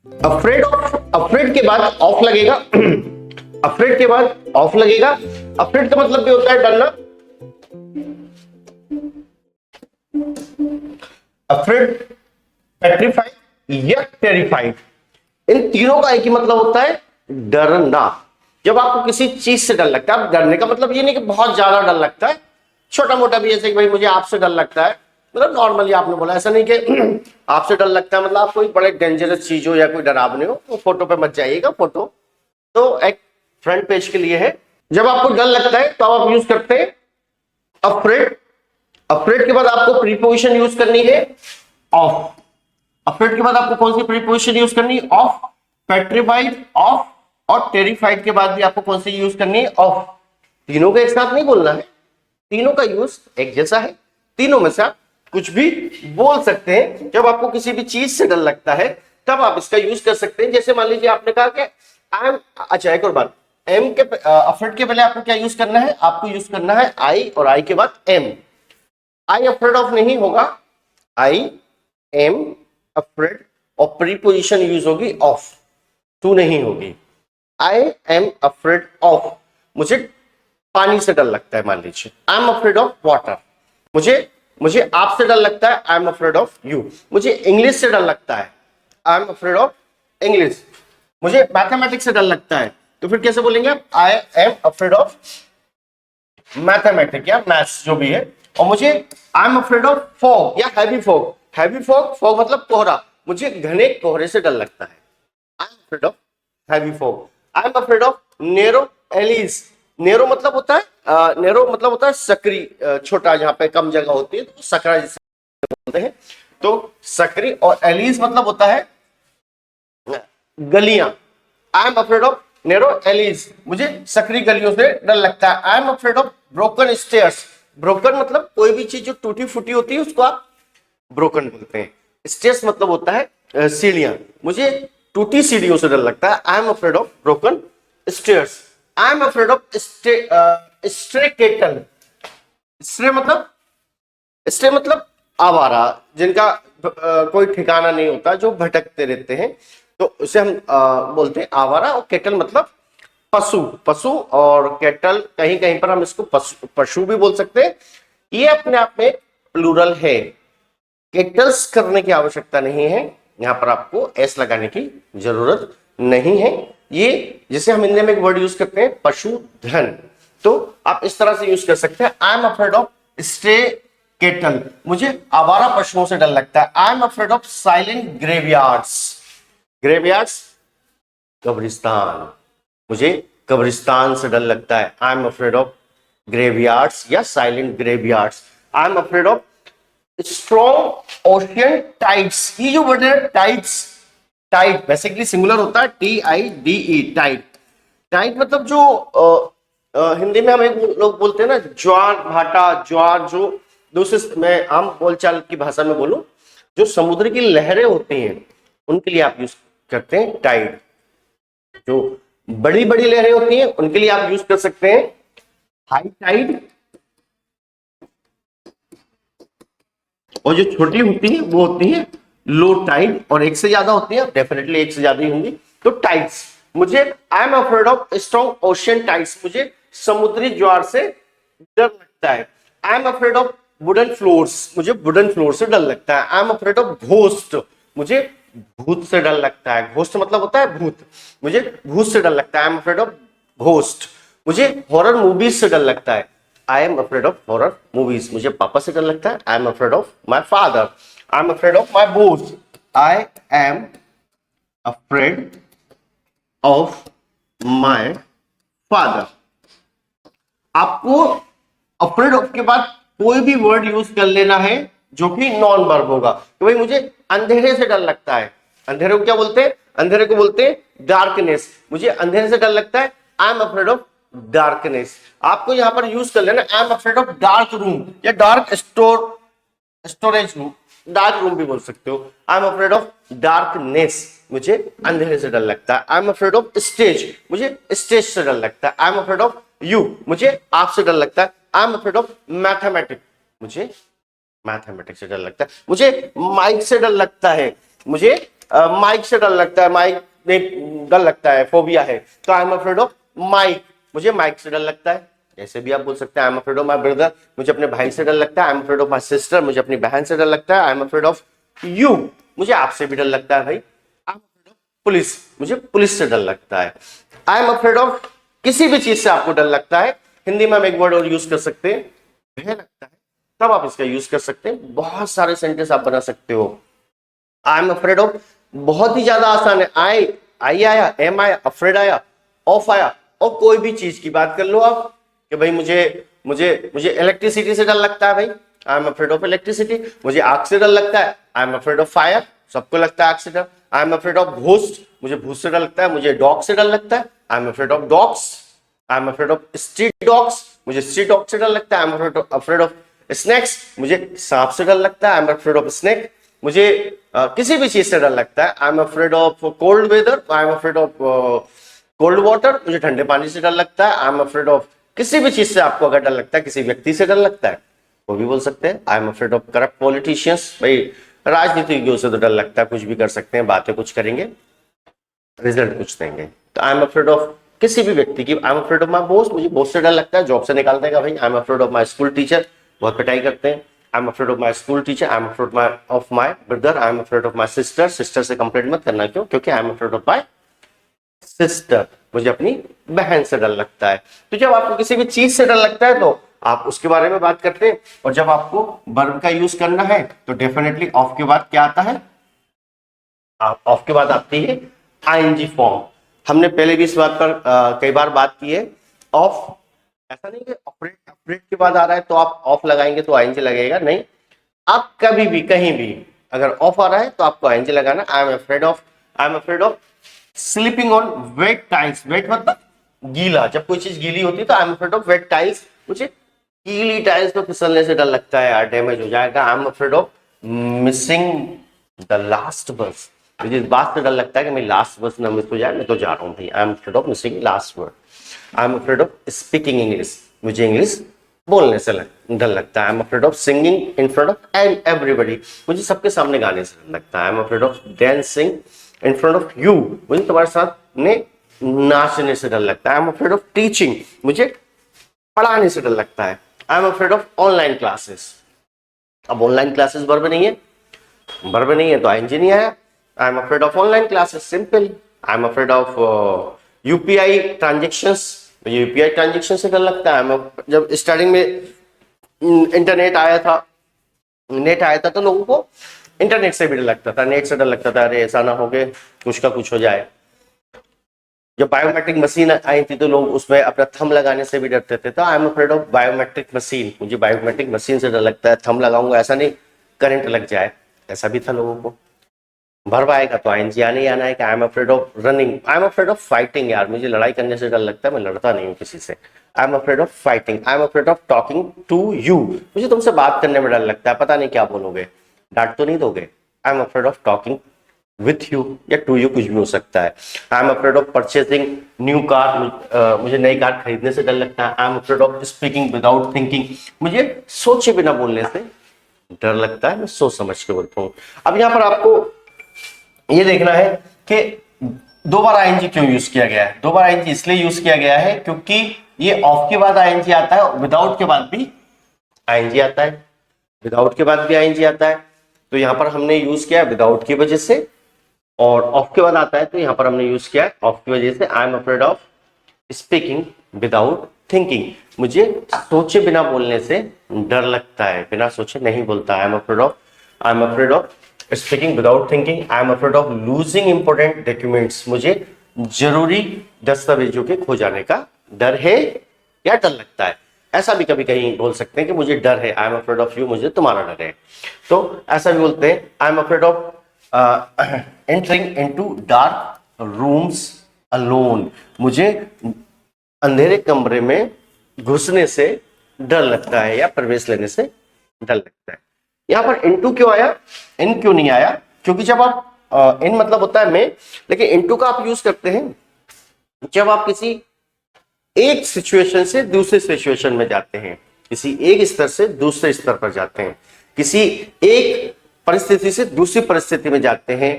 Afraid के बाद of लगेगा। अफ्रेड के बाद ऑफ लगेगा। अफ्रेड का मतलब भी होता है डरना। अफ्रेड, पेट्रिफाइड या टेरिफाइड, इन तीनों का एक ही मतलब होता है डरना। जब आपको किसी चीज से डर लगता है, डरने का मतलब ये नहीं कि बहुत ज्यादा डर लगता है, छोटा मोटा भी, जैसे कि भाई मुझे आपसे डर लगता है, मतलब नॉर्मली आपने बोला, ऐसा नहीं कि आपसे डर लगता है मतलब आप कोई बड़े डेंजरस चीज हो या कोई डरावने हो, वो फोटो पे मत जाइएगा। फोटो तो एक फ्रंट पेज के लिए है। जब आपको डर लगता है तो आप यूज करते हैं अफ्रेड। अफ्रेड के बाद आपको प्रीपोजिशन यूज करनी है ऑफ। अफ्रेड के बाद आपको कौन सी प्रीपोजिशन यूज करनी है? ऑफ। पेट्रिफाइड ऑफ, और टेरिफाइड के बाद भी आपको कौन सी यूज करनी है? ऑफ। तीनों का एक साथ नहीं बोलना है, तीनों का यूज एक जैसा है, तीनों में से आप कुछ भी बोल सकते हैं। जब आपको किसी भी चीज से डर लगता है तब आप इसका यूज कर सकते हैं। जैसे मान लीजिए आपने कहा कि आई एम, अच्छा एक और बात, एम के अफ्रेड के पहले आपको क्या यूज करना है? आपको यूज करना है आई, और आई के बाद एम। आई अफ्रेड ऑफ नहीं होगा, आई एम अफ्रेड, और प्रीपोजिशन यूज होगी ऑफ, टू नहीं होगी। आई एम अफ्रेड ऑफ, मुझे पानी से डर लगता है, मान लीजिए I am afraid of water. मुझे मुझे आपसे डर लगता है, I am afraid of you. मुझे इंग्लिश से डर लगता है, I am afraid of English. मुझे मैथमेटिक्स से डर लगता है, तो फिर कैसे बोलेंगे? I am afraid of mathematics या मैथ्स जो भी है। और मुझे I am afraid of fog या heavy fog. Heavy fog, fog मतलब कोहरा, मुझे घने कोहरे से डर लगता है, I am afraid of heavy fog. I am afraid of narrow allies. Narrow मतलब होता है नेरो मतलब होता है सकरी, छोटा, जहां पे कम जगह होती है तो सकरा जिसे बोलते हैं, तो सकरी। और एलीज मतलब होता है गलियां। आई am afraid of narrow allies, मुझे सकरी गलियों से डर लगता है। I am afraid of broken stairs. Broken मतलब कोई भी चीज जो टूटी फूटी होती है उसको आप ब्रोकन बोलते हैं। स्टेयर्स मतलब होता है सीढ़ियां, मुझे टूटी सीढ़ियों से डर लगता है। I am afraid of broken stairs. I am afraid of stray kettle. Stray मतलब आवारा, जिनका कोई ठिकाना नहीं होता, जो भटकते रहते हैं, तो उसे हम बोलते हैं आवारा। और केटल मतलब पशु। पशु और केटल, कहीं कहीं पर हम इसको पशु भी बोल सकते हैं। ये अपने आप में प्लूरल है, केटल्स करने की आवश्यकता नहीं है, यहां पर आपको एस लगाने की जरूरत नहीं है। ये जैसे हम हिंदी में एक वर्ड यूज करते हैं पशुधन, तो आप इस तरह से यूज कर सकते हैं। I am afraid of stray cattle, मुझे आवारा पशुओं से डर लगता है। I am afraid of silent graveyards. Graveyards कब्रिस्तान, मुझे कब्रिस्तान से डर लगता है। I am afraid of graveyards या silent graveyards. I am afraid of strong ocean tides. ये जो वर्ड है टाइड्स, टाइड बेसिकली सिंगुलर होता है, TIDE, टाइड। टाइड मतलब जो हिंदी में हम एक लोग बोलते हैं ना ज्वार भाटा, ज्वार, जो दूसरे मैं आम बोलचाल की भाषा में बोलूं, जो समुद्र की लहरें होती हैं उनके लिए आप यूज करते हैं टाइड। जो बड़ी बड़ी लहरें होती हैं उनके लिए आप यूज कर सकते हैं हाई टाइड, और जो छोटी होती है वो होती है लो टाइड, और एक से ज्यादा होती है, डेफिनेटली एक से ज्यादा ही होंगी, तो टाइड्स। मुझे I am afraid of strong ocean tides, मुझे समुद्री ज्वार से डर लगता है। I am afraid of wooden floors, मुझे वुडन फ्लोर से डर लगता है। I am afraid of ghost, मुझे भूत से डर लगता है। घोस्ट मतलब होता है भूत, मुझे भूत से डर लगता है। I am afraid of ghost. मुझे हॉरर मूवीज से डर लगता है। I am afraid of horror movies, मुझे पापा से डर लगता है। I am afraid of my father. I am afraid of my boss. I am afraid of my father. आपको अफ्रेड ऑफ के बाद कोई भी वर्ड यूज कर लेना है जो कि नॉन वर्ब होगा। तो भाई मुझे अंधेरे से डर लगता है, अंधेरे को क्या बोलते हैं? अंधेरे को बोलते हैं डार्कनेस। मुझे अंधेरे से डर लगता है, I am afraid of darkness. आपको यहां पर यूज कर लेना I am afraid of dark room या dark storage room, dark room भी बोल सकते हो। I am afraid of darkness, मुझे अंधेरे से डर लगता है। I am afraid of stage, मुझे स्टेज से डर लगता है। I am afraid of you, मुझे आपसे डर लगता है। I am afraid of mathematics, मुझे मैथमेटिक्स से डर लगता है। मुझे माइक से डर लगता है, मुझे माइक से डर लगता है, माइक में डर लगता है, फोबिया है, तो I am afraid of mic, मुझे माइक से डर लगता है। ऐसे भी आप बोल सकते हैं I am afraid of my brother, मुझे अपने भाई से डर लगता है। I am afraid of my sister, मुझे अपनी बहन से डर लगता है। I am afraid of you, मुझे आपसे भी डर लगता है भाई। I am afraid of police, मुझे पुलिस से डर लगता है। आई एम अफ्रेड ऑफ किसी भी चीज से आपको डर लगता है। हिंदी में हम एक वर्ड और यूज कर सकते हैं, भय लगता है, तब आप इसका यूज कर सकते हैं। बहुत सारे सेंटेंस आप बना सकते हो। आई एम अफ्रेड ऑफ बहुत ही ज्यादा आसान है। आई आया, एम आया, अफ्रेड आया, ऑफ आया, और कोई भी चीज की बात कर लो आप कि भाई मुझे मुझे मुझे इलेक्ट्रिसिटी से डर लगता है भाई, I am afraid of electricity. मुझे आग से डर लगता है, I am afraid of fire, सबको लगता है आग से डर। आई एम अफ्रेड ऑफ घोस्ट, मुझे भूत से डर लगता है। मुझे डॉग से डर लगता है, I am afraid of dogs. I am afraid of street dogs, मुझे स्ट्रीट डॉग से डर लगता है। I am afraid of snakes, मुझे सांप से डर लगता है। I am afraid of snake, मुझे किसी भी चीज से डर लगता है। I am afraid of cold weather, I am afraid of cold water, मुझे ठंडे पानी से डर लगता है। आई एम अफ्रेड ऑफ किसी भी चीज से आपको अगर डर लगता है, किसी व्यक्ति से डर लगता है, वो भी बोल सकते हैं। I am afraid of corrupt politicians, भाई राजनीतिज्ञों से तो डर लगता है, कुछ भी कर सकते हैं, बातें कुछ करेंगे, रिजल्ट कुछ देंगे। तो आई एम अफ्रेड ऑफ किसी भी व्यक्ति की। आई am afraid of my boss, मुझे बॉस से डर लगता है, जॉब से निकाल देगा भाई। I am afraid of my school teacher, बहुत पिटाई करते हैं। I am afraid of my school teacher. I am afraid of my brother. I am afraid of my sister, sister से कंपेयर मत करना, क्यों? क्योंकि आई am afraid of my sister, मुझे अपनी बहन से डर लगता है। तो जब आपको किसी भी चीज से डर लगता है तो आप उसके बारे में बात करते हैं। और जब आपको वर्ब का यूज करना है तो डेफिनेटली ऑफ के बाद क्या आता है? ऑफ के बाद आती है आईएनजी फॉर्म। हमने पहले भी इस बात पर कई बार बात की है। ऑफ ऐसा नहीं कि ऑपरेट के बाद आ रहा है तो आप ऑफ लगाएंगे तो आईएनजी लगेगा, नहीं। आप कभी भी कहीं भी अगर ऑफ आ रहा है तो आपको आईएनजी लगाना। I am afraid of sleeping on wet tiles. Wet मतलब गीला, जब कोई चीज गीली होती है तो I am afraid of wet tiles, मुझे गीली टाइल्स तो फिसलने से डर लगता है यार, डैमेज हो जाएगा। आई am afraid of missing the last bus, मुझे इस बात से डर लगता है कि मेरी लास्ट बस ना मिस हो जाए, मैं तो जा रहा हूँ भाई। I am afraid of missing last word. I am afraid of speaking English, मुझे इंग्लिश बोलने से डर लगता है। I am afraid of singing in front of everybody, मुझे सबके सामने गाने से डर लगता है। I am afraid of dancing in front of you, मुझे तुम्हारे साथ ने नाचने से डर लगता है। I am afraid of teaching, मुझे पढ़ाने से डर लगता है। I am afraid of online classes. अब ऑनलाइन क्लासेस वर्ब नहीं है तो आईएनजी नहीं आया। आई am afraid of online classes, simple. I am afraid of UPI transactions, मुझे यूपीआई ट्रांजेक्शन से डर लगता है। जब स्टार्टिंग में इंटरनेट आया था तो लोगों को इंटरनेट से भी डर लगता था, नेट से डर लगता था, अरे ऐसा ना हो के कुछ का कुछ हो जाए। जब बायोमेट्रिक मशीन आई थी तो लोग उसमें अपना थंब लगाने से भी डरते थे। तो I am afraid of biometric machine, मुझे बायोमेट्रिक मशीन से डर लगता है, थंब लगाऊंगा ऐसा नहीं करंट लग जाए, ऐसा भी था लोगों को। वर्ब आएगा तो आईएनजी आने ही आना है कि आई am afraid of running. I am afraid of fighting, यार मुझे लड़ाई करने से डर लगता है, मैं लड़ता नहीं हूँ किसी से। I am afraid of fighting. I am afraid of talking to you, मुझे तुमसे बात करने में डर लगता है, पता नहीं क्या बोलोगे, डांट तो नहीं दोगे। आई am afraid of talking with you या टू यू, कुछ भी हो सकता है। I am afraid of purchasing new car, मुझे नई कार खरीदने से डर लगता है। I am afraid of speaking without thinking, मुझे सोचे बिना बोलने से डर लगता है, मैं सोच समझ के बोलता हूँ। अब यहाँ पर आपको ये देखना है कि दो बार आईएनजी क्यों यूज किया गया है। दो बार आईएनजी इसलिए यूज किया गया है क्योंकि ये ऑफ के बाद आईएनजी आता है, विदाउट के बाद भी आईएनजी आता है, विदाउट के बाद भी आईएनजी आता है। तो यहां पर हमने यूज किया विदाउट की वजह से, और ऑफ के बाद आता है तो यहां पर हमने यूज किया ऑफ की वजह से। I am afraid of speaking without thinking, मुझे सोचे बिना बोलने से डर लगता है, बिना सोचे नहीं बोलता। आई am afraid of speaking without thinking. I am afraid of losing important documents, मुझे जरूरी दस्तावेजों के खो जाने का डर है या डर लगता है। ऐसा भी कभी कहीं बोल सकते हैं कि मुझे डर है, I am afraid of you, मुझे तुम्हारा डर है। तो ऐसा भी बोलते हैं I am afraid of entering into dark rooms alone, मुझे अंधेरे कमरे में घुसने से डर लगता है या प्रवेश लेने से डर लगता है। यहां पर इनटू क्यों आया, इन क्यों नहीं आया? क्योंकि जब आप इन मतलब होता है मैं, लेकिन इनटू का आप यूज करते हैं जब आप किसी एक सिचुएशन से दूसरे सिचुएशन में जाते हैं, किसी एक स्तर से दूसरे स्तर पर जाते हैं, किसी एक परिस्थिति से दूसरी परिस्थिति में जाते हैं,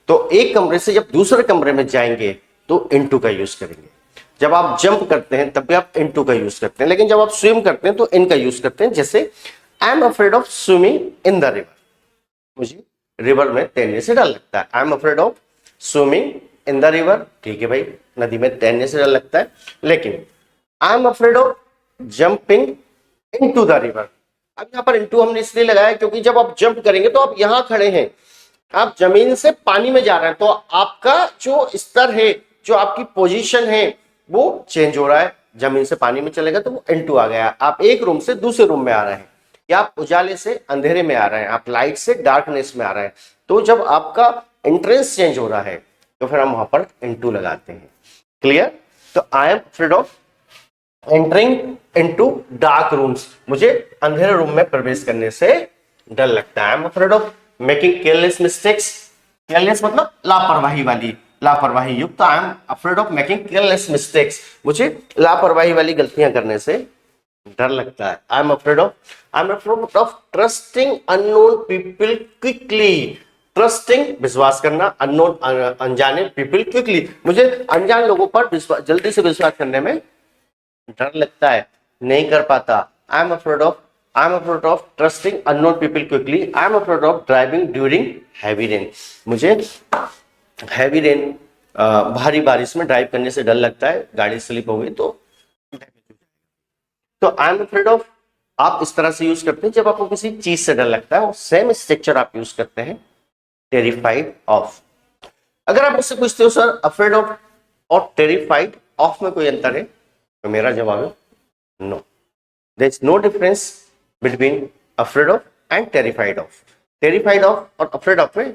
तो एक कमरे से जब दूसरे कमरे में जाएंगे तो इनटू का यूज करेंगे। जब आप जंप करते हैं तब भी आप इनटू का यूज करते हैं, लेकिन जब आप स्विम करते हैं तो इन का यूज करते हैं। जैसे आई am afraid of swimming in the river, मुझे रिवर में तैरने से डर लगता है। I am afraid of swimming in the river, ठीक है भाई, नदी में तैरने से डर लगता है। लेकिन आई am afraid of jumping into the river, अब यहां पर इनटू हमने इसलिए लगाया क्योंकि जब आप जंप करेंगे तो आप यहां खड़े हैं, आप जमीन से पानी में जा रहे हैं, तो आपका जो स्तर है, जो आपकी पोजीशन है वो चेंज हो रहा है। जमीन से पानी में चलेगा तो वो इनटू आ गया। आप एक रूम से दूसरे रूम में आ रहे हैं, या आप उजाले से अंधेरे में आ रहे हैं, आप लाइट से डार्कनेस में आ रहे हैं। तो जब आपका एंट्रेंस चेंज हो रहा है तो फिर हम वहां पर इनटू लगाते हैं। क्लियर? तो I am afraid of entering into dark rooms, मुझे अंधेरे रूम में प्रवेश करने से डर लगता है। I am afraid of making careless mistakes, careless मतलब लापरवाही वाली, लापरवाही युक्त। आई am afraid of making careless mistakes, मुझे लापरवाही वाली गलतियां करने से डर लगता है। I am afraid of trusting unknown people quickly, trusting विश्वास करना, अननोन अनजाने पीपल क्विकली, मुझे अनजान लोगों पर जल्दी से विश्वास करने में डर लगता है, नहीं कर पाता। आई am afraid of trusting unknown people quickly. I am afraid of driving during heavy rain, मुझे हैवी रेन भारी बारिश में ड्राइव करने से डर लगता है, गाड़ी स्लिप हो गई तो आई एम अफ्रेड ऑफ आप इस तरह से यूज करते हैं जब आपको किसी चीज से डर लगता है, और सेम स्ट्रक्चर आप यूज करते हैं टेरिफाइड ऑफ। अगर आप मुझसे पूछते हो सर अफ्रेड ऑफ और टेरिफाइड ऑफ में कोई अंतर है, तो मेरा जवाब है no, there is no difference between afraid of and terrified of. Terrified of और अफ्रेड ऑफ में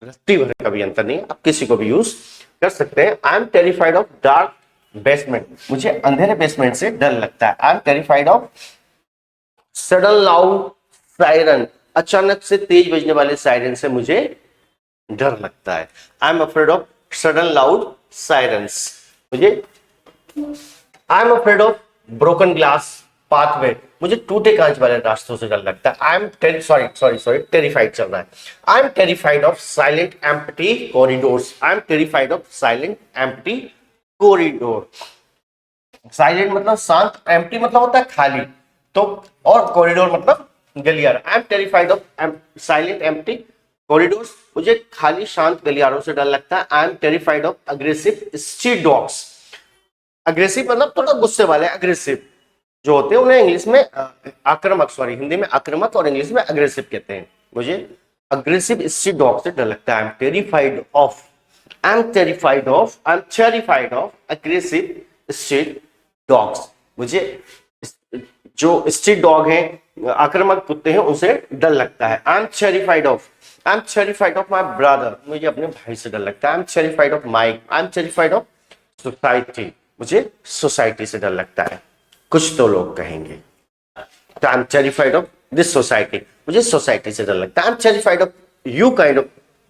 रत्ती भर का भी अंतर नहीं है, आप किसी को भी यूज कर सकते हैं। I am terrified of dark basement, मुझे अंधेरे बेसमेंट से डर लगता है। I am terrified of sudden loud siren, अचानक से तेज बजने वाले सायरन से मुझे डर लगता है। I am afraid of sudden loud sirens, मुझे I am afraid of broken glass pathway, मुझे टूटे कांच वाले रास्तों से डर लगता है। आई एम टेरिफाइड चल रहा है। I am terrified of silent empty corridors, I am terrified of silent empty corridor. Silent मतलब शांत, एम्प्टी मतलब होता है खाली, तो और कॉरिडोर मतलब गलियारा। आई am terrified of silent empty corridors, मुझे खाली शांत गलियारों से डर लगता है। I am terrified of aggressive street dogs, aggressive मतलब थोड़ा गुस्से वाले, अग्रेसिव जो होते हैं उन्हें इंग्लिश में आक्रामक, सॉरी हिंदी में आक्रामक और इंग्लिश में अग्रेसिव कहते हैं। मुझे अग्रेसिव स्ट्रीट डॉग से डर लगता है। I am terrified of aggressive street dogs, मुझे जो स्ट्रीट डॉग हैं, आक्रामक कुत्ते हैं, उनसे डर लगता है। I am terrified of my brother, मुझे अपने भाई से डर लगता है। I am terrified of Mike, I am terrified of society, मुझे सोसाइटी से डर लगता है। कुछ तो लोग कहेंगे तो I am terrified of this society, मुझे सोसाइटी से डर लगता है। I am terrified of you kind of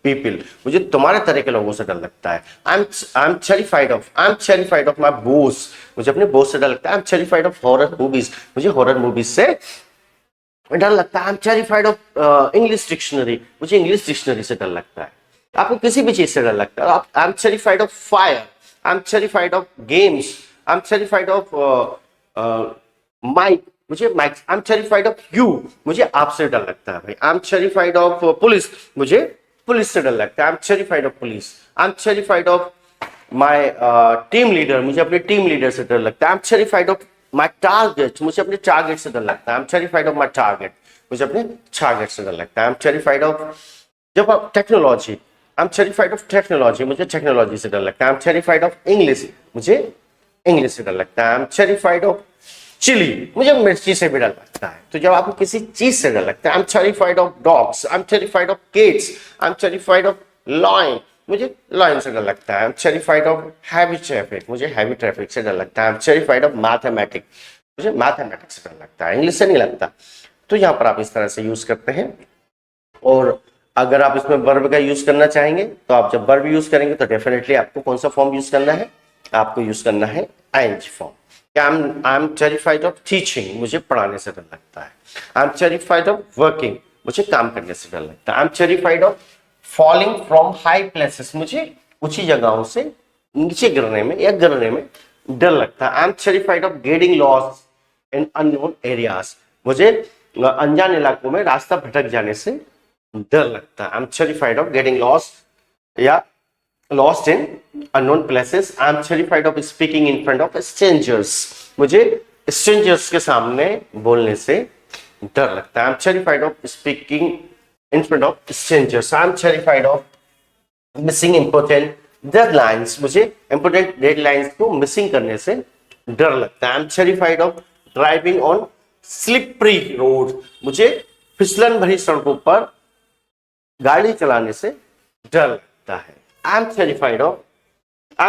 people, मुझे तुम्हारे तरह के लोगों से डर लगता है। I am terrified of my boss, मुझे अपने बॉस से डर लगता है। I am terrified of horror movies, मुझे हॉरर मूवीज से डर लगता है। I am terrified of English dictionary, मुझे इंग्लिश डिक्शनरी से डर लगता है। आपको किसी भी चीज से डर लगता है। I am terrified of fire, I am terrified of games, I am terrified of mic, मुझे mic. I am terrified of you, मुझे आपसे डर लगता है भाई। I am terrified of police, मुझे पुलिस से डर लगता है। I am terrified of police. I am terrified of my team leader, मुझे अपने टीम लीडर से डर लगता है। I am terrified of my target, मुझे अपने टारगेट से डर लगता है। I am terrified of my target, मुझे अपने टारगेट से डर लगता है। आई एम टेरिफाइड ऑफ जब आप technology, I am terrified of technology, मुझे टेक्नोलॉजी से डर लगता है। I am terrified of English, मुझे इंग्लिश से डर लगता है। I am terrified of chilli, मुझे मिर्ची से भी डर लगता है। तो जब आपको किसी चीज से डर लगता है, I am terrified of dogs, I am terrified of kids, I am terrified of lion, मुझे लायन से डर लगता है। I am terrified of heavy traffic, मुझे हैवी ट्रैफिक से डर लगता है। I am terrified of mathematics, मुझे मैथमेटिक्स से डर लगता है, इंग्लिश से नहीं लगता। तो यहाँ पर आप इस तरह से यूज करते हैं। और अगर आप इसमें वर्ब का यूज करना चाहेंगे तो आप जब वर्ब यूज करेंगे तो डेफिनेटली आपको कौन सा फॉर्म यूज करना है, आपको यूज करना है ING form. I am terrified of teaching, मुझे पढ़ाने से डर लगता है। I am terrified of working, मुझे काम करने से डर लगता है। I am terrified of falling from high places, मुझे ऊंची जगहों से नीचे गिरने में या गिरने में डर लगता है। I am terrified of getting lost in unknown areas, मुझे अनजान इलाकों में रास्ता भटक जाने से डर लगता है। I am terrified of getting lost या lost in unknown places. I am terrified of speaking in front of strangers, मुझे स्ट्रेंजर्स के सामने बोलने से डर लगता है। I am terrified of speaking in front of strangers. I am terrified of missing important deadlines, मुझे इंपॉर्टेंट डेडलाइंस को मिसिंग करने से डर लगता है। I am terrified of driving on slippery road, मुझे फिसलन भरी सड़कों पर गाड़ी चलाने से डर लगता है। I am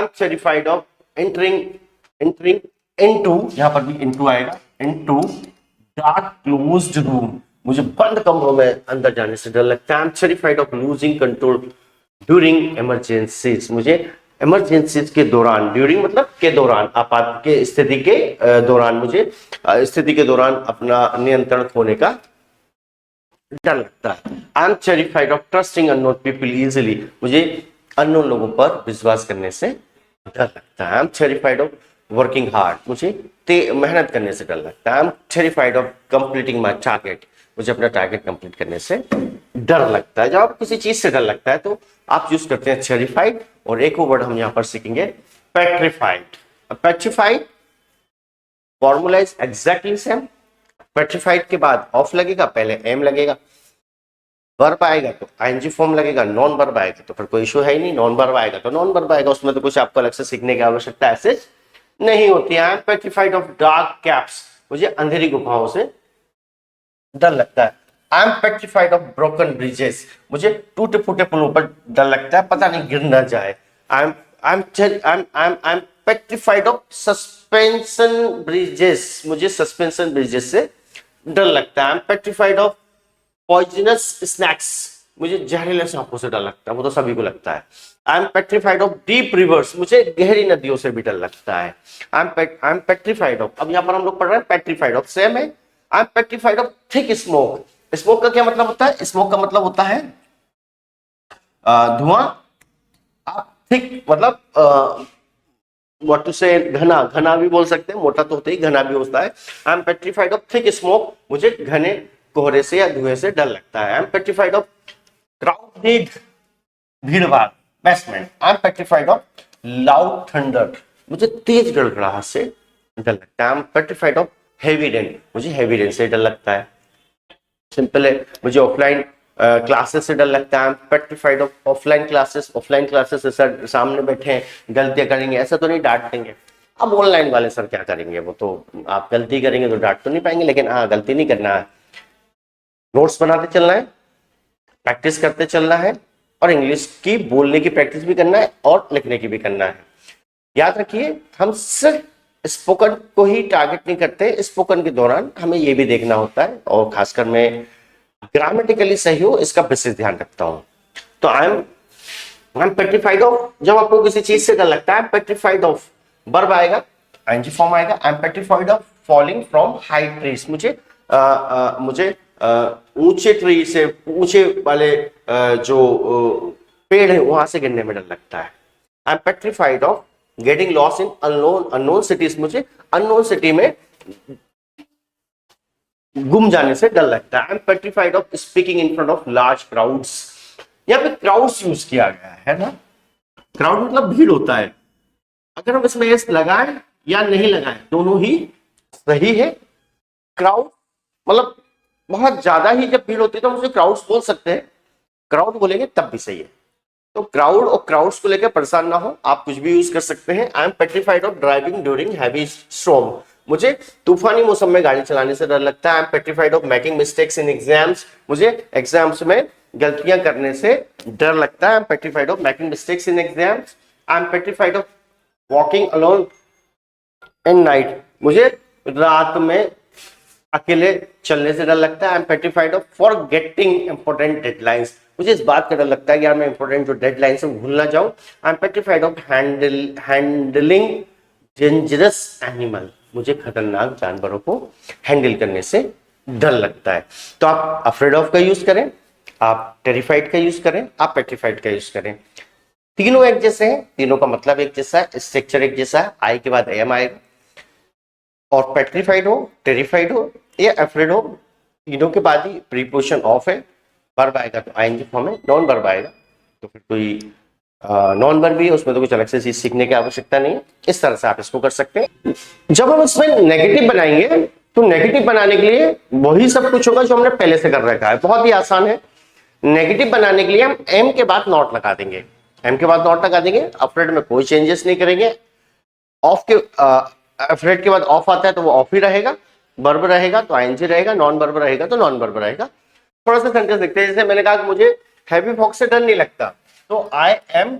terrified of entering into, यहां पर भी इनटू आएगा, इनटू डार्क क्लोज्ड रूम, मुझे बंद कमरों में अंदर जाने से डर लगता है। I am terrified of losing control during emergencies, मुझे इमरजेंसीज के दौरान, ड्यूरिंग मतलब के दौरान, आपात के स्थिति के दौरान, मुझे स्थिति के दौरान अपना नियंत्रण खोने का डर लगता है। I am terrified of trusting unknown people easily, मुझे अननोन लोगों पर विश्वास करने से डर लगता है। I am terrified of working hard, मुझे मेहनत करने से डर लगता है। I am terrified of completing my target, मुझे अपना टारगेट कंप्लीट करने से डर लगता है। जब आप किसी चीज से डर लगता है तो आप यूज करते हैं टेरिफाइड, और एक और वर्ड हम यहां पर सीखेंगे petrified. Petrified formula is exactly same. Petrified के बाद ऑफ लगेगा, पहले एम लगेगा, वर्ब आएगा तो आईएनजी फॉर्म लगेगा, नॉन वर्ब आएगा तो फिर कोई इशू है ही नहीं, नॉन वर्ब आएगा तो नॉन वर्ब आएगा, उसमें तो कुछ आपको अलग से सीखने की आवश्यकता ऐसे नहीं होती है। I M petrified of dark caps, मुझे अंधेरी गुफाओं से डर लगता है। I M petrified of broken bridges, मुझे टूटे फूटे पुलों पर डर लगता है, पता नहीं गिर ना जाए। I am petrified of suspension bridges, मुझे सस्पेंशन ब्रिजेस से डर लगता है। I M petrified of poisonous snacks, मुझे जहरीले सांपों से डर लगता है, वो तो सभी को लगता है। I M petrified of deep reverse, मुझे गहरी नदियों से भी डर लगता है। आई एम पेट्रिफाइड ऑफ, अब यहां पर हम लोग पढ़ रहे हैं पेट्रिफाइड ऑफ, सेम है। I M petrified of thick smoke, smoke का क्या मतलब होता है? स्मोक का मतलब होता है धुआं। आप थिक मतलब व्हाट टू से, घना, घना भी बोल सकते हैं, मोटा तो होता ही, घना भी होता है। I M petrified of thick smoke, मुझे घने कोहरे से या धुएं से डर लगता है। I M petrified of crowded, भीड़ भाड़, basement. I am petrified of loud thunder, मुझे तेज गड़गड़ाहट से डर लगता है। I M petrified of heavy rain, मुझे हेवी रेन से डर लगता है। सिंपल है, मुझे ऑफलाइन क्लासेस से डर लगता है। I M petrified of offline classes, offline classes sir सामने बैठे हैं, गलतियां करेंगे, ऐसा तो नहीं डांट देंगे। अब ऑनलाइन वाले सर क्या करेंगे, वो तो आप गलती करेंगे तो डांट तो नहीं पाएंगे, लेकिन हाँ गलती नहीं करना है, नोट्स बनाते चलना है, प्रैक्टिस करते चलना है, और इंग्लिश की बोलने की प्रैक्टिस भी करना है और लिखने की भी करना है। याद रखिए, हम सिर्फ स्पोकन को ही टारगेट नहीं करते, स्पोकन के दौरान हमें ये भी देखना होता है, और खासकर मैं ग्रामेटिकली सही हो इसका विशेष ध्यान रखता हूं। तो आई एम पेट्रिफाइड ऑफ, जब आपको किसी चीज से डर लगता है, पेट्रिफाइड ऑफ वर्ब आएगा, आईएनजी फॉर्म आएगा। I am petrified of falling from high trees, मुझे ऊंचे ट्री से, ऊंचे वाले जो पेड़ है वहां से गिरने में डर लगता है। I M petrified of getting lost in unknown cities, मुझे अननोन सिटी में गुम जाने से डर लगता है। I M petrified of speaking in front of large crowds, यहाँ पे क्राउड्स यूज किया गया है ना, क्राउड मतलब भीड़ होता है। अगर हम इसमें एस लगाएं या नहीं लगाएं, दोनों ही सही है। क्राउड मतलब बहुत ज्यादा ही जब भीड़ होती है तो हम उसे क्राउड्स बोल सकते हैं, क्राउड बोलेंगे तब भी सही है। तो क्राउड और क्राउड्स को लेकर परेशान ना हो, आप कुछ भी यूज कर सकते हैं। I M petrified of driving during heavy storm, मुझे तूफानी मौसम में गाड़ी चलाने से डर लगता है। I M petrified of making mistakes in exams, मुझे एग्जाम्स में गलतियां करने से डर लगता है। I M petrified of making mistakes in exams. I am petrified of walking alone in night, मुझे रात में अकेले चलने से डर लगता है। I M petrified of forgetting important deadlines, मुझे इस बात का डर लगता है कि यार मैं इंपॉर्टेंट जो डेडलाइंस है भूल ना जाऊं। I am petrified of handling dangerous animal, मुझे खतरनाक जानवरों को हैंडल करने से डर लगता है। तो आप अफ्रेड ऑफ का यूज करें, आप टेरिफाइड का यूज करें, आप पेट्रिफाइड का यूज करें, तीनों एक जैसे हैं, तीनों का मतलब एक जैसा है, स्ट्रक्चर एक जैसा है, आई के बाद एम आएगा। और पेट्रिफाइड हो, टेरिफाइड हो या अफ्रेड हो, तीनों के बाद ही प्रीपोजिशन ऑफ है, वर्ब आएगा तो आईएनजी फॉर्म है, नॉन वर्ब आएगा तो फिर कोई नॉन वर्ब भी है, उसमें तो कुछ अलग से चीज सीखने की आवश्यकता नहीं है। इस तरह से आप इसको कर सकते हैं। जब हम इसमें नेगेटिव बनाएंगे तो नेगेटिव बनाने के लिए वही सब कुछ होगा जो हमने पहले से कर रखा है, बहुत ही आसान है। नेगेटिव बनाने के लिए हम एम के बाद नॉट लगा देंगे, एम के बाद नॉट लगा देंगे, अफ्रेड में कोई चेंजेस नहीं करेंगे। ऑफ के अफ्रेड के बाद ऑफ आता है तो वो ऑफ ही रहेगा, वर्ब रहेगा तो आईएनजी रहेगा, नॉन वर्ब रहेगा तो नॉन वर्ब रहेगा। थोड़ा सा सेंटेंस देखते हैं, जैसे मैंने कहा कि मुझे हैवी फॉग से डर नहीं लगता, तो I am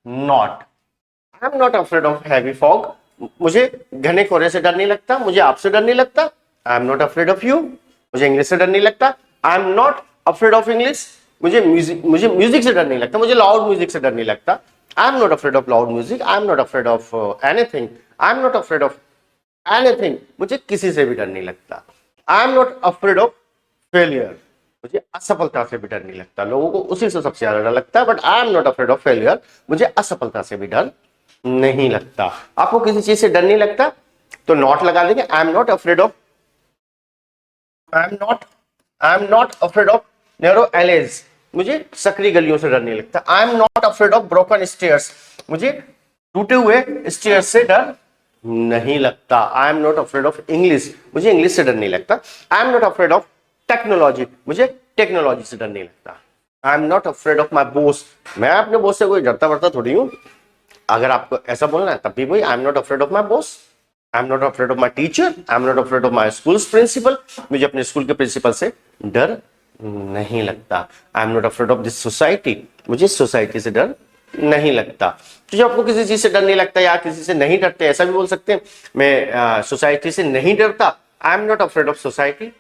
not afraid of heavy fog. मुझे घने कोहरे से डर नहीं लगता, मुझे आपसे डर नहीं लगता, I am not afraid of you. मुझे इंग्लिश से डर नहीं लगता, I am not afraid of English. मुझे म्यूजिक से डर नहीं लगता, मुझे लाउड म्यूजिक से डर नहीं लगता, I am not afraid of loud music, I am not afraid of anything, I am not afraid of anything. मुझे किसी से भी डर नहीं लगता। I am not afraid of failure, मुझे असफलता से भी डर नहीं लगता। लोगों को उसी से सबसे ज्यादा डर लगता है, but I am not afraid of failure, मुझे असफलता से भी डर नहीं लगता। आपको किसी चीज से डर नहीं लगता तो नॉट लगा देंगे, आई am not afraid of, I am not afraid of narrow alleged, मुझे सकरी गलियों से डर नहीं लगता। I am not afraid of broken stairs, मुझे टूटे हुए स्टेयर्स से डर नहीं लगता। I am not afraid of English, मुझे इंग्लिश से डर नहीं लगता। I am not afraid of technology, मुझे टेक्नोलॉजी से डर नहीं लगता। I am not afraid of my boss, मैं अपने बॉस से कोई डरता बढ़ता थोड़ी हूं। अगर आपको ऐसा बोलना है तब भी वही, I am not afraid of my boss, I am not afraid of my teacher, I am not afraid of my school principal, मुझे अपने स्कूल के प्रिंसिपल से डर नहीं लगता। I am not afraid of this society, मुझे society से डर नहीं लगता। तो जब आपको किसी चीज से डर नहीं लगता या किसी से नहीं डरते, ऐसा भी बोल सकते हैं, मैं सोसाइटी से नहीं डरता, आई am not afraid of society,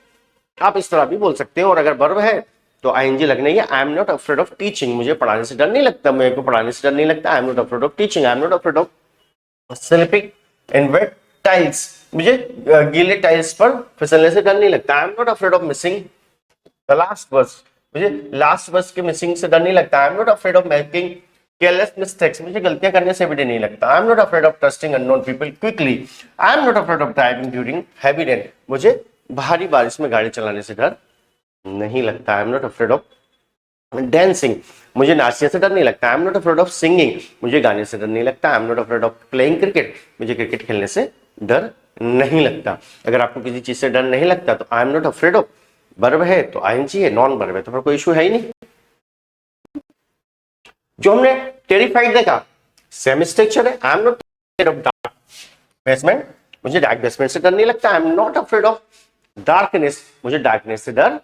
आप इस तरह भी बोल सकते हैं। और अगर वर्ब है तो आईएनजी लगना ही है। I am not afraid of teaching, मुझे पढ़ाने से डर नहीं लगता, मेरे को पढ़ाने से डर नहीं लगता। I am not afraid of teaching, I am not afraid of slipping in wet tiles, मुझे गीले टाइल्स पर फिसलने से डर नहीं लगता। I am not afraid of missing the last bus, मुझे लास्ट बस के मिसिंग से डर नहीं लगता। I am not afraid of making careless mistakes, मुझे गलतियां करने से भी डर नहीं लगता। I am not afraid of trusting unknown people quickly, I am not afraid of driving during heavy rain, मुझे भारी बारिश में गाड़ी चलाने से डर नहीं लगता। I am not afraid of dancing, मुझे नाचने से डर नहीं लगता। I am not afraid of singing, मुझे गाने से डर नहीं लगता। I am not afraid of playing cricket, मुझे क्रिकेट खेलने से डर नहीं लगता। अगर आपको किसी चीज से डर नहीं लगता तो I am not afraid of, verb है तो आईएनजी है, नॉन वर्ब है तो फिर कोई इशू है ही नहीं। जो हमने टेरिफाइड देखा सेम स्ट्रक्चर है। I am not afraid of dark basement, मुझे डार्क बेसमेंट से डर नहीं लगता। I am not afraid of darkness, मुझे डार्कनेस से डर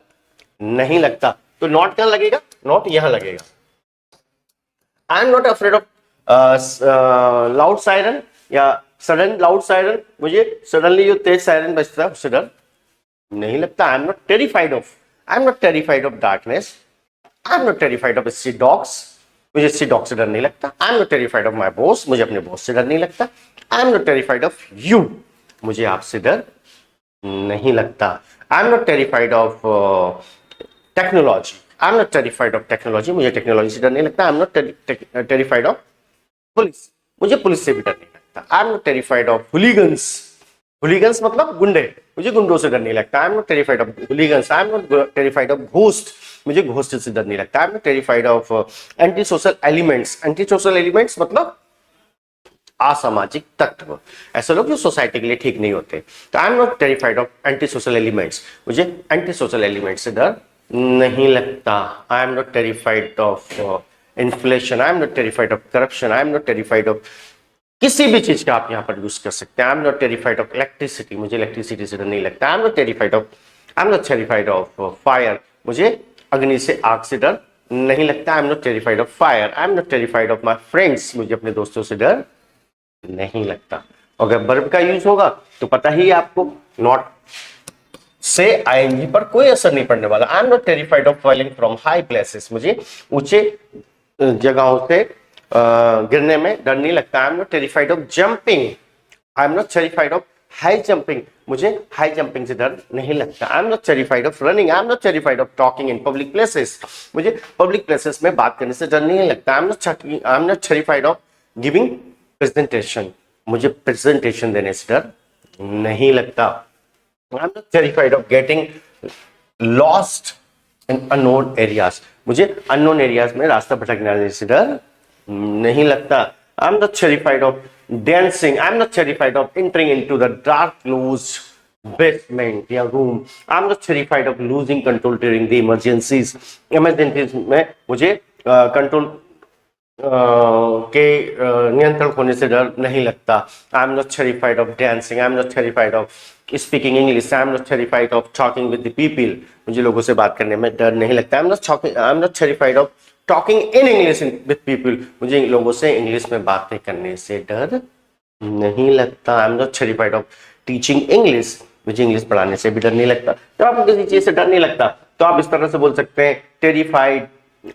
नहीं लगता। तो नॉट कहां लगेगा, नॉट यहां लगेगा। आई am not afraid of loud siren या सडन लाउड सायरन, मुझे सडनली जो तेज सायरन बजता है उससे डर नहीं लगता। I am not terrified of, I am not terrified of darkness, I am not terrified of street dogs, मुझे स्ट्रीट डॉग से डर नहीं लगता। I am not terrified of my boss, मुझे अपने बॉस से डर नहीं लगता। I am not terrified of you, मुझे आपसे डर नहीं लगता। I am not terrified of technology, I am not terrified of technology, मुझे टेक्नोलॉजी से डर नहीं लगता। I am not terrified of police, मुझे पुलिस से भी डर नहीं लगता। I am not terrified of hooligans, hooligans मतलब गुंडे, मुझे गुंडों से डर नहीं लगता। I am not terrified of hooligans, I am not terrified of ghost, मुझे घोस्ट से डर नहीं लगता। I am not terrified of anti social elements, anti social elements मतलब असामाजिक तत्व, ऐसे लोग जो सोसाइटी के लिए ठीक नहीं होते। तो I am not terrified of anti social elements, मुझे एंटी सोशल एलिमेंट्स से डर नहीं लगता। I am not terrified of inflation, I am not terrified of corruption, I am not terrified of किसी भी चीज का आप यहां पर यूज कर सकते हैं। I am not terrified of electricity, मुझे इलेक्ट्रिसिटी से डर नहीं लगता। I am not terrified of fire, मुझे अग्नि से आग से डर नहीं लगता। I am not terrified of fire, I am not terrified of my friends, मुझे अपने दोस्तों से डर नहीं लगता। अगर वर्ब का यूज होगा तो पता ही आपको, नॉट से आईएनजी पर कोई असर नहीं पड़ने वाला। आई am not terrified of falling from high places, मुझे ऊंचे जगहों से गिरने में डर नहीं लगता। I am not terrified of jumping, I am not terrified of high jumping, मुझे हाई जंपिंग से डर नहीं लगता। I am not terrified of running, I am not terrified of talking in public places, मुझे पब्लिक प्लेसेस में बात करने से डर नहीं लगता। I am not terrified of giving presentation, मुझे प्रेजेंटेशन देने से डर नहीं लगता। I am not terrified of getting lost in unknown areas, मुझे अननोन एरियाज में रास्ता भटकने से डर नहीं लगता। I am not terrified of dancing, I'm not terrified of entering into the dark closed basement या room, I'm not terrified of losing control during the emergencies, emergencies में मुझे कंट्रोल के नियंत्रण होने से डर नहीं लगता। I'm not terrified of dancing, I'm not terrified of speaking English, I'm not terrified of talking with the people, मुझे लोगों से बात करने में डर नहीं लगता। I'm not terrified of talking in English with people, मुझे लोगों से इंग्लिश में बातें करने से डर नहीं लगता। I am not terrified of teaching English, मुझे इंग्लिश पढ़ाने से भी डर नहीं लगता। तो आपको किसी चीज से डर नहीं लगता तो आप इस तरह से बोल सकते हैं terrified,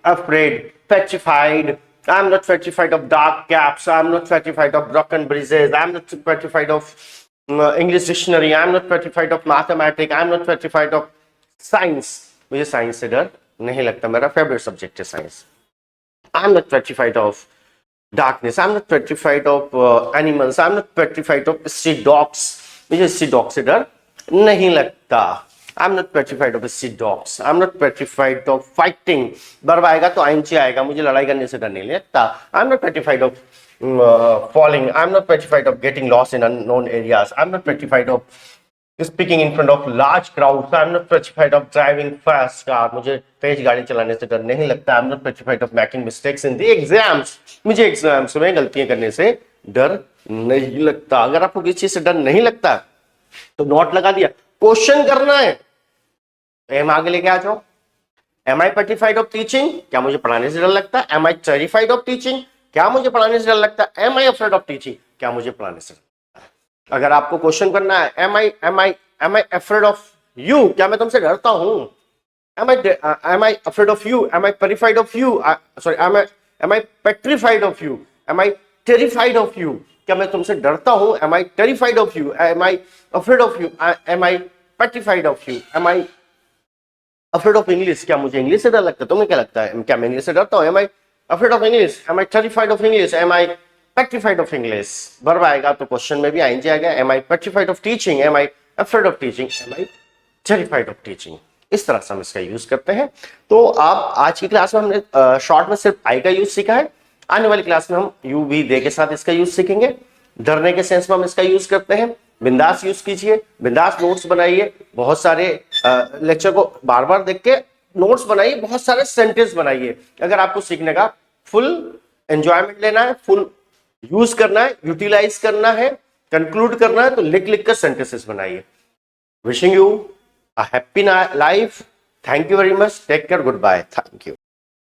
afraid, petrified. I am not petrified of dark caps, I am not petrified of broken bridges, I am not petrified of English dictionary, I am not petrified of mathematics, I am not petrified of science, मुझे science से डर नहीं लगता, मेरा favourite subject है science. I am not petrified of darkness, I am not petrified of animals, I am not petrified of street dogs, मुझे street dog से डर नहीं लगता। I am not petrified of street dogs, I am not petrified of fighting, verb आएगा तो ING आएगा, मुझे लड़ाई करने से डर नहीं लगता। I am not petrified of falling, I am not petrified of getting lost in unknown areas, I am not petrified of speaking in front of large crowds, I am not petrified of driving fast car, मुझे तेज गाड़ी चलाने से डर नहीं लगता। I am not petrified of making mistakes in the exams, मुझे exams में गलतियां करने से डर नहीं लगता। अगर आपको किसी चीज से डर नहीं लगता तो नोट लगा दिया, क्वेश्चन करना है, एम आगे लेके आ जाओ। Am I petrified of teaching, क्या मुझे पढ़ाने से डर लगता है। Am I terrified of teaching, क्या मुझे पढ़ाने से डर लगता है। Am I afraid of teaching, क्या मुझे पढ़ाने से डर लगता है। अगर आपको क्वेश्चन करना है am I afraid of you, क्या मैं तुमसे डरता हूं। am I afraid of you, am I petrified of you, sorry am I petrified of you, am I terrified of you, क्या मैं तुमसे डरता हूं। am I terrified of you, am I afraid of you, am I petrified of you, am I afraid of English, क्या मुझे English से डर लगता है। तुम्हें क्या लगता है, क्या मैं इंग्लिश से डरता हूं। am I afraid of English, am I terrified of English, am I petrified of English, verb आएगा तो क्वेश्चन में भी आईएनजी आएगा। am I petrified of teaching, am I afraid of teaching, am I terrified of teaching, इस तरह से हम इसका यूज करते हैं। तो आप आज की क्लास में हमने शॉर्ट में सिर्फ आई का यूज सीखा है, आने वाली क्लास में हम यू वी दे के साथ इसका यूज सीखेंगे। डरने के सेंस में हम इसका यूज करते हैं। बिंदास यूज कीजिए, बिंदास नोट्स बनाइए, बहुत सारे लेक्चर को बार बार देख के नोट्स बनाइए, बहुत सारे सेंटेंस बनाइए। अगर आपको सीखने का फुल एंजॉयमेंट लेना है, फुल यूज करना है, यूटिलाइज करना है, कंक्लूड करना है तो लिख लिख कर सेंटेंसेस बनाइए। Wishing you a happy life, thank you very much, take care, goodbye, thank you.